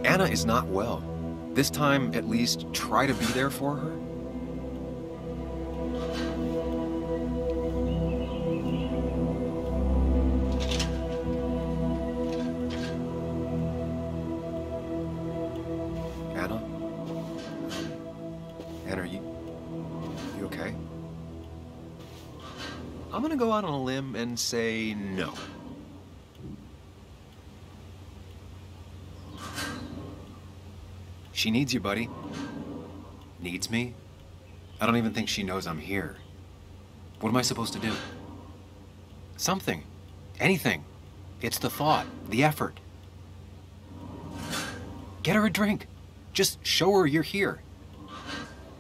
Anna is not well. This time, at least, try to be there for her. Anna? Anna, are you okay? I'm gonna go out on a limb and say no. She needs you, buddy. Needs me? I don't even think she knows I'm here. What am I supposed to do? Something. Anything. It's the thought, the effort. Get her a drink. Just show her you're here.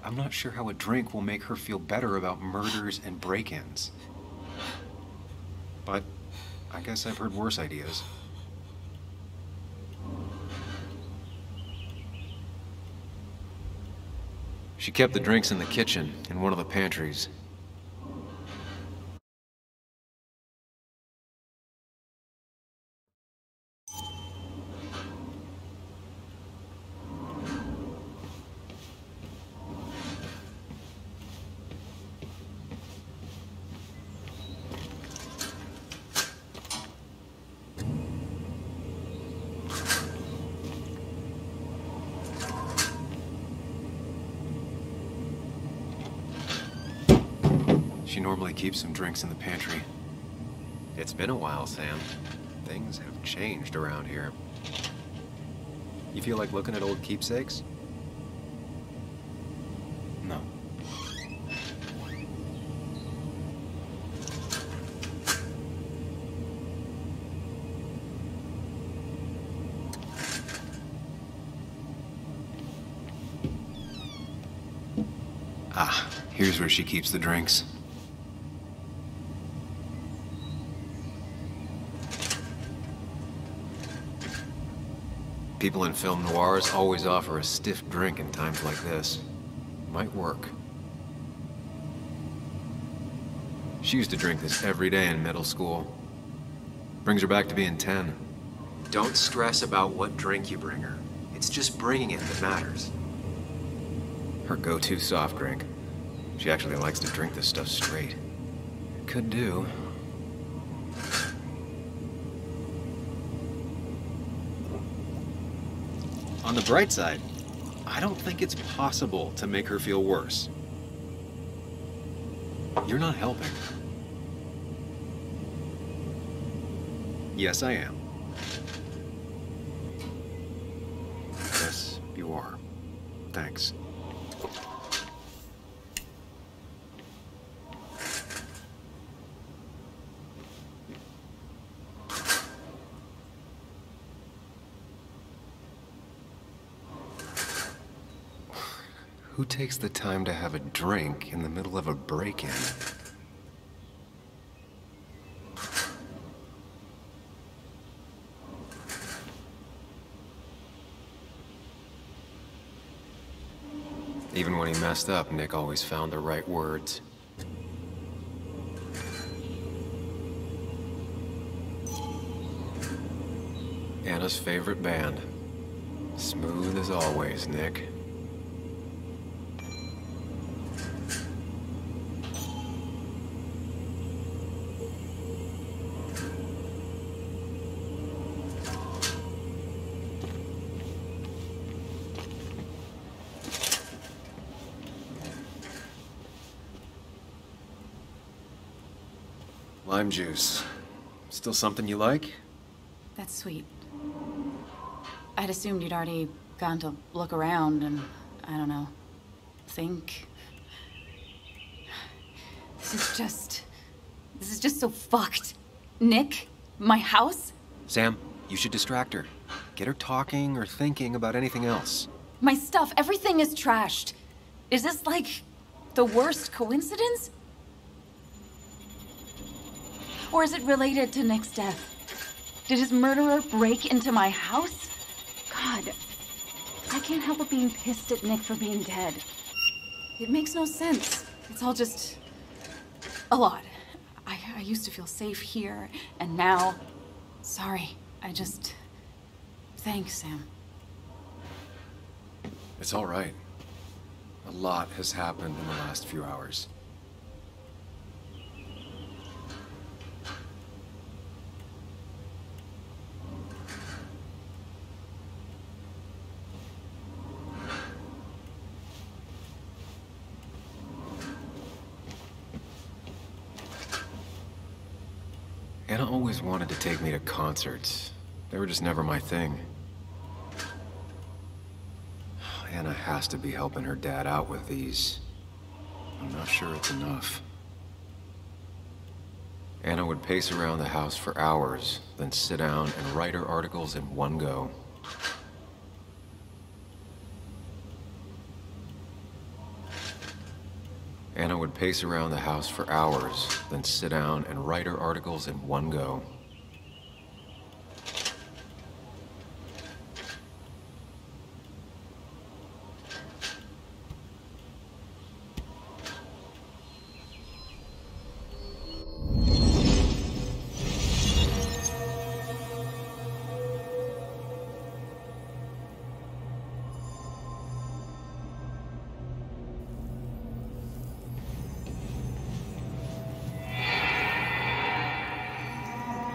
I'm not sure how a drink will make her feel better about murders and break-ins. But I guess I've heard worse ideas. She kept the drinks in the kitchen, in one of the pantries. She normally keeps some drinks in the pantry. It's been a while, Sam. Things have changed around here. You feel like looking at old keepsakes? No. Ah, here's where she keeps the drinks. People in film noirs always offer a stiff drink in times like this. Might work. She used to drink this every day in middle school. Brings her back to being 10. Don't stress about what drink you bring her. It's just bringing it that matters. Her go-to soft drink. She actually likes to drink this stuff straight. Could do. On the bright side, I don't think it's possible to make her feel worse. You're not helping. Yes, I am. Yes, you are. Thanks. Who takes the time to have a drink in the middle of a break-in? Even when he messed up, Nick always found the right words. Anna's favorite band. Smooth as always, Nick. Lime juice. Still something you like? That's sweet. I'd assumed you'd already gone to look around and, I don't know, think. This is just so fucked. Nick? My house? Sam, you should distract her. Get her talking or thinking about anything else. My stuff, everything is trashed. Is this like the worst coincidence? Or is it related to Nick's death? Did his murderer break into my house? God, I can't help but being pissed at Nick for being dead. It makes no sense. It's all just a lot. I used to feel safe here, and now... Sorry, Thanks, Sam. It's all right. A lot has happened in the last few hours. Anna always wanted to take me to concerts. They were just never my thing. Anna has to be helping her dad out with these. I'm not sure it's enough. Anna would pace around the house for hours, then sit down and write her articles in one go. Anna would pace around the house for hours, then sit down and write her articles in one go.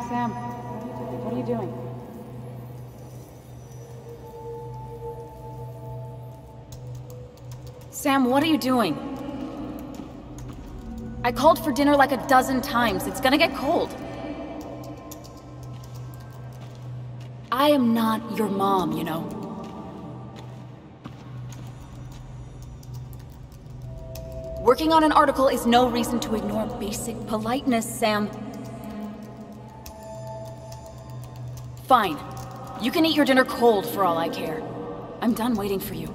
Sam, what are you doing? Sam, what are you doing? I called for dinner like a dozen times. It's gonna get cold. I am not your mom, you know. Working on an article is no reason to ignore basic politeness, Sam. Fine. You can eat your dinner cold for all I care. I'm done waiting for you.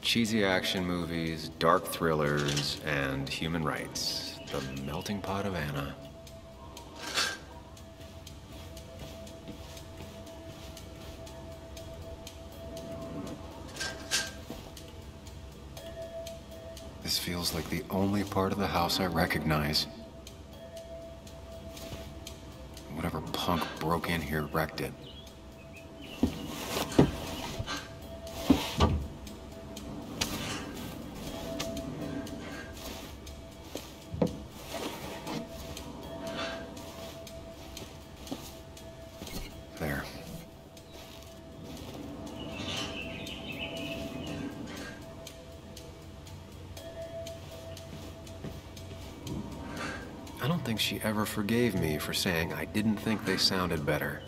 Cheesy action movies, dark thrillers, and human rights. The melting pot of Anna. This feels like the only part of the house I recognize. Whatever punk broke in here wrecked it. There. I don't think she ever forgave me for saying I didn't think they sounded better.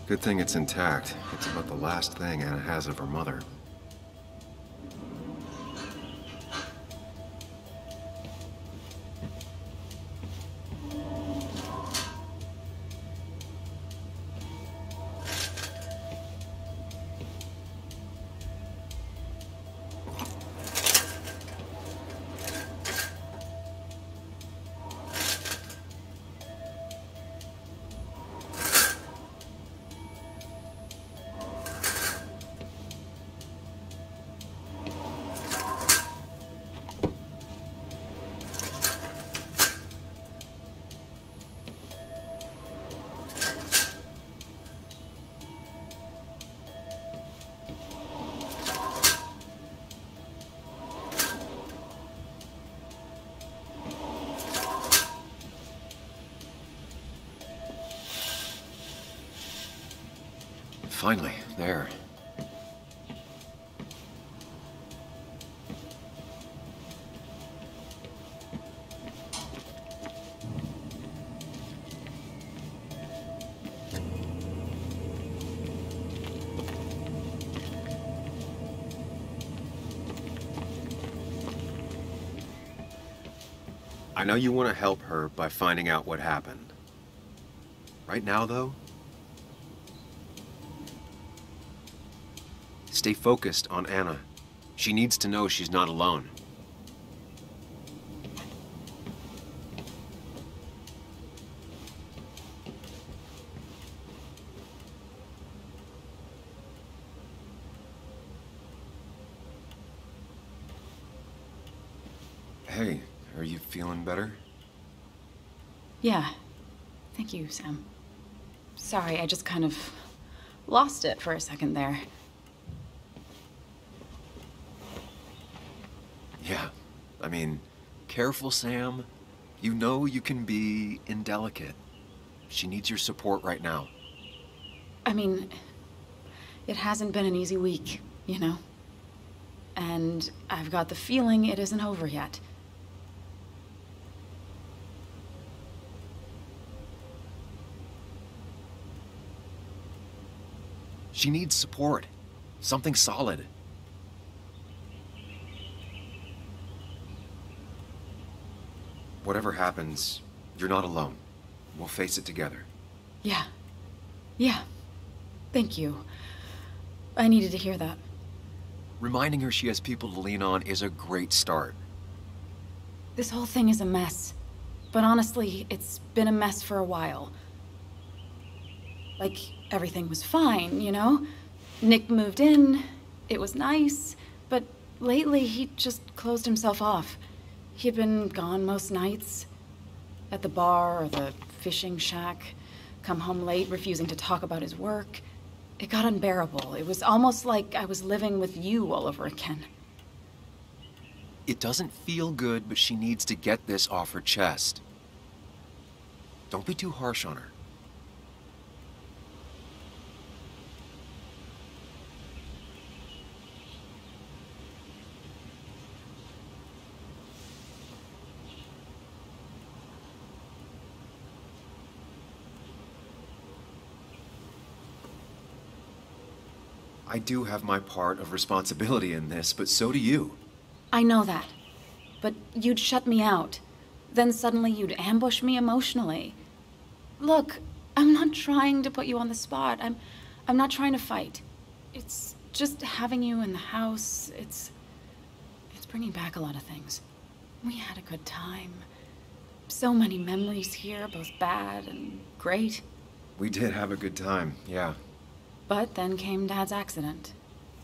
Good thing it's intact. It's about the last thing Anna has of her mother. Finally, there. I know you want to help her by finding out what happened. Right now, though, stay focused on Anna. She needs to know she's not alone. Hey, are you feeling better? Yeah. Thank you, Sam. Sorry, I just kind of lost it for a second there. Yeah. I mean, careful, Sam. You know you can be indelicate. She needs your support right now. I mean, it hasn't been an easy week, you know? And I've got the feeling it isn't over yet. She needs support. Something solid. Whatever happens, you're not alone. We'll face it together. Yeah. Yeah. Thank you. I needed to hear that. Reminding her she has people to lean on is a great start. This whole thing is a mess. But honestly, it's been a mess for a while. Like, everything was fine, you know? Nick moved in, it was nice, but lately he just closed himself off. He had been gone most nights. At the bar or the fishing shack. Come home late, refusing to talk about his work. It got unbearable. It was almost like I was living with you all over again. It doesn't feel good, but she needs to get this off her chest. Don't be too harsh on her. I do have my part of responsibility in this, but so do you. I know that. But you'd shut me out. Then suddenly you'd ambush me emotionally. Look, I'm not trying to put you on the spot. I'm not trying to fight. It's just having you in the house. It's bringing back a lot of things. We had a good time. So many memories here, both bad and great. We did have a good time, yeah. But then came Dad's accident.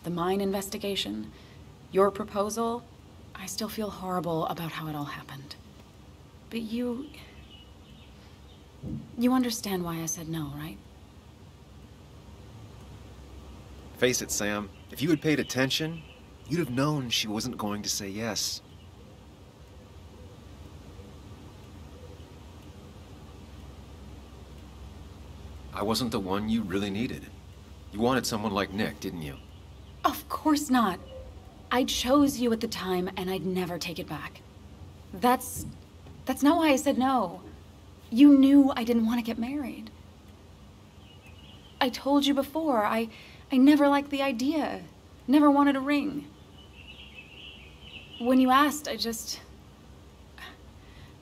The mine investigation. Your proposal. I still feel horrible about how it all happened. But you understand why I said no, right? Face it, Sam. If you had paid attention, you'd have known she wasn't going to say yes. I wasn't the one you really needed. You wanted someone like Nick, didn't you? Of course not. I chose you at the time, and I'd never take it back. That's not why I said no. You knew I didn't want to get married. I told you before, I never liked the idea. Never wanted a ring. When you asked, I just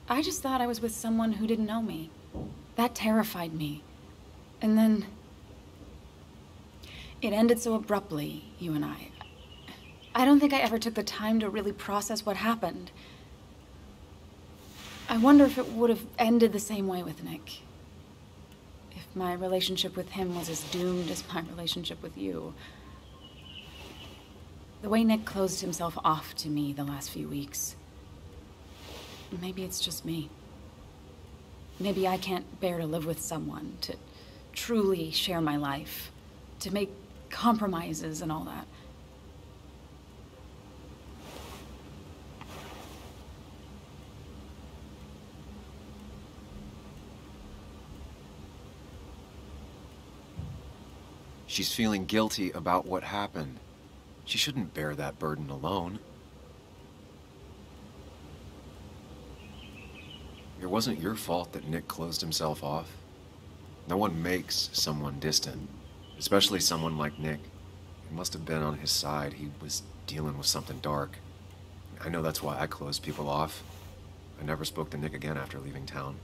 thought I was with someone who didn't know me. That terrified me. And then it ended so abruptly, you and I. I don't think I ever took the time to really process what happened. I wonder if it would have ended the same way with Nick. If my relationship with him was as doomed as my relationship with you. The way Nick closed himself off to me the last few weeks. Maybe it's just me. Maybe I can't bear to live with someone, to truly share my life, to make compromises and all that. She's feeling guilty about what happened. She shouldn't bear that burden alone. It wasn't your fault that Nick closed himself off. No one makes someone distant. Especially someone like Nick. It must have been on his side. He was dealing with something dark. I know that's why I close people off. I never spoke to Nick again after leaving town.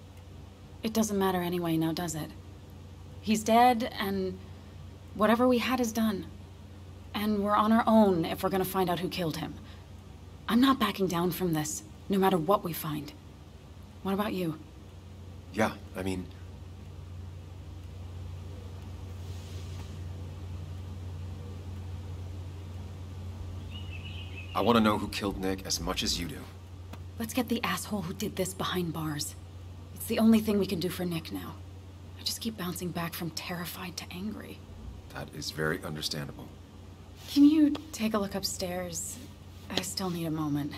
It doesn't matter anyway, now does it? He's dead, and whatever we had is done. And we're on our own if we're gonna find out who killed him. I'm not backing down from this, no matter what we find. What about you? Yeah, I mean... I want to know who killed Nick as much as you do. Let's get the asshole who did this behind bars. It's the only thing we can do for Nick now. I just keep bouncing back from terrified to angry. That is very understandable. Can you take a look upstairs? I still need a moment.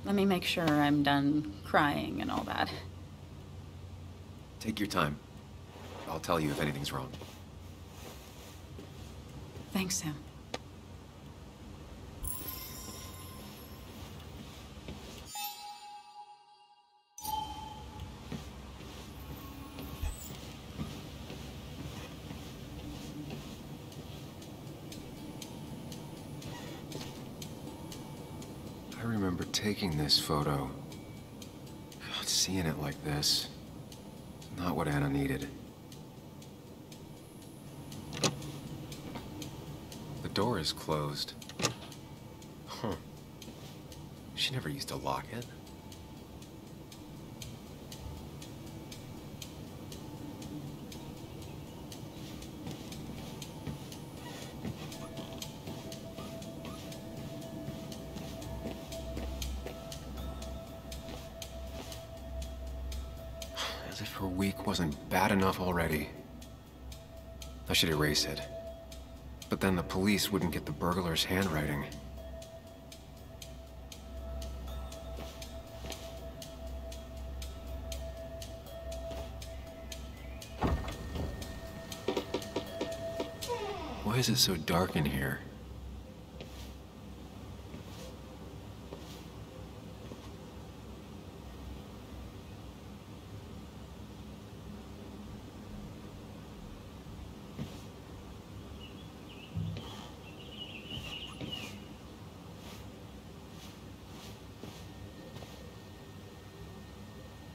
Let me make sure I'm done crying and all that. Take your time. I'll tell you if anything's wrong. Thanks, Sam. I remember taking this photo. God, seeing it like this. Not what Anna needed. The door is closed. Huh. She never used to lock it. As if her week wasn't bad enough already. I should erase it. But then the police wouldn't get the burglar's handwriting. Why is it so dark in here?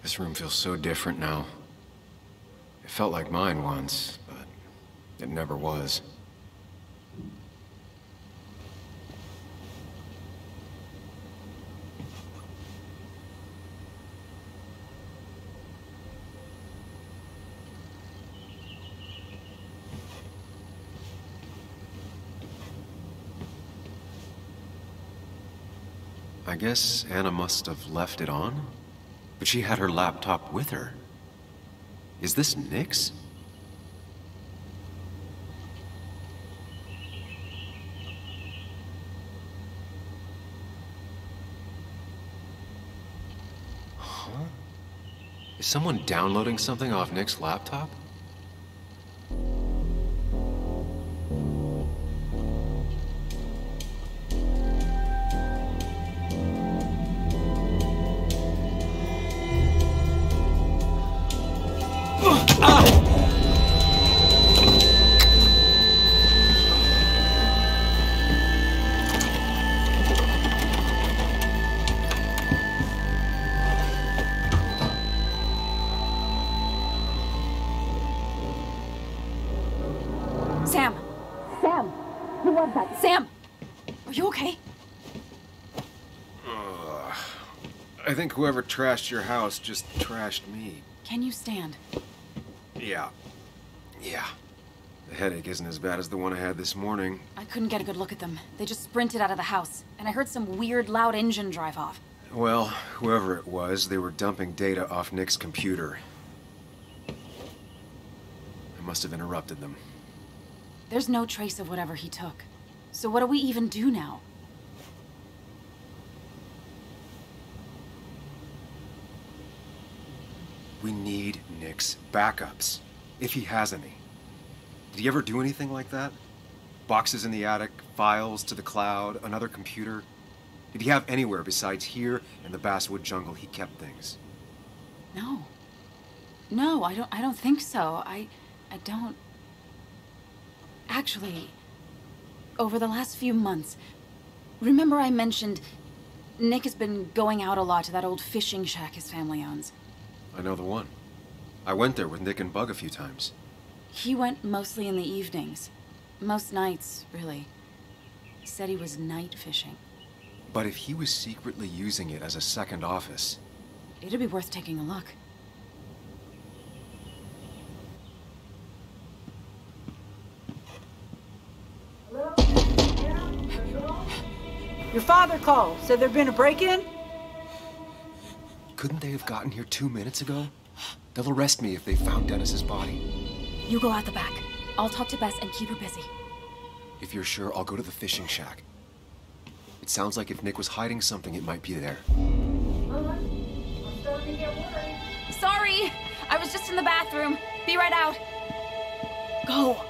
This room feels so different now. It felt like mine once, but it never was. I guess Anna must have left it on? But she had her laptop with her. Is this Nick's? Huh? Is someone downloading something off Nick's laptop? Sam! Sam! Who was that? Sam! Are you okay? I think whoever trashed your house just trashed me. Can you stand? Yeah. The headache isn't as bad as the one I had this morning. I couldn't get a good look at them. They just sprinted out of the house, and I heard some weird, loud engine drive off. Well, whoever it was, they were dumping data off Nick's computer. I must have interrupted them. There's no trace of whatever he took. So what do we even do now? We need Nick's backups, if he has any. Did he ever do anything like that? Boxes in the attic, files to the cloud, another computer? Did he have anywhere besides here and the Basswood jungle he kept things? No. No, I don't think so. I don't... Actually, over the last few months, remember I mentioned Nick has been going out a lot to that old fishing shack his family owns. I know the one. I went there with Nick and Bug a few times. He went mostly in the evenings. Most nights, really. He said he was night fishing. But if he was secretly using it as a second office... It'd be worth taking a look. Your father called. Said there'd been a break-in? Couldn't they have gotten here 2 minutes ago? They'll arrest me if they found Dennis's body. You go out the back. I'll talk to Bess and keep her busy. If you're sure, I'll go to the fishing shack. It sounds like if Nick was hiding something, it might be there. I'm starting to get worried. Sorry! I was just in the bathroom. Be right out. Go!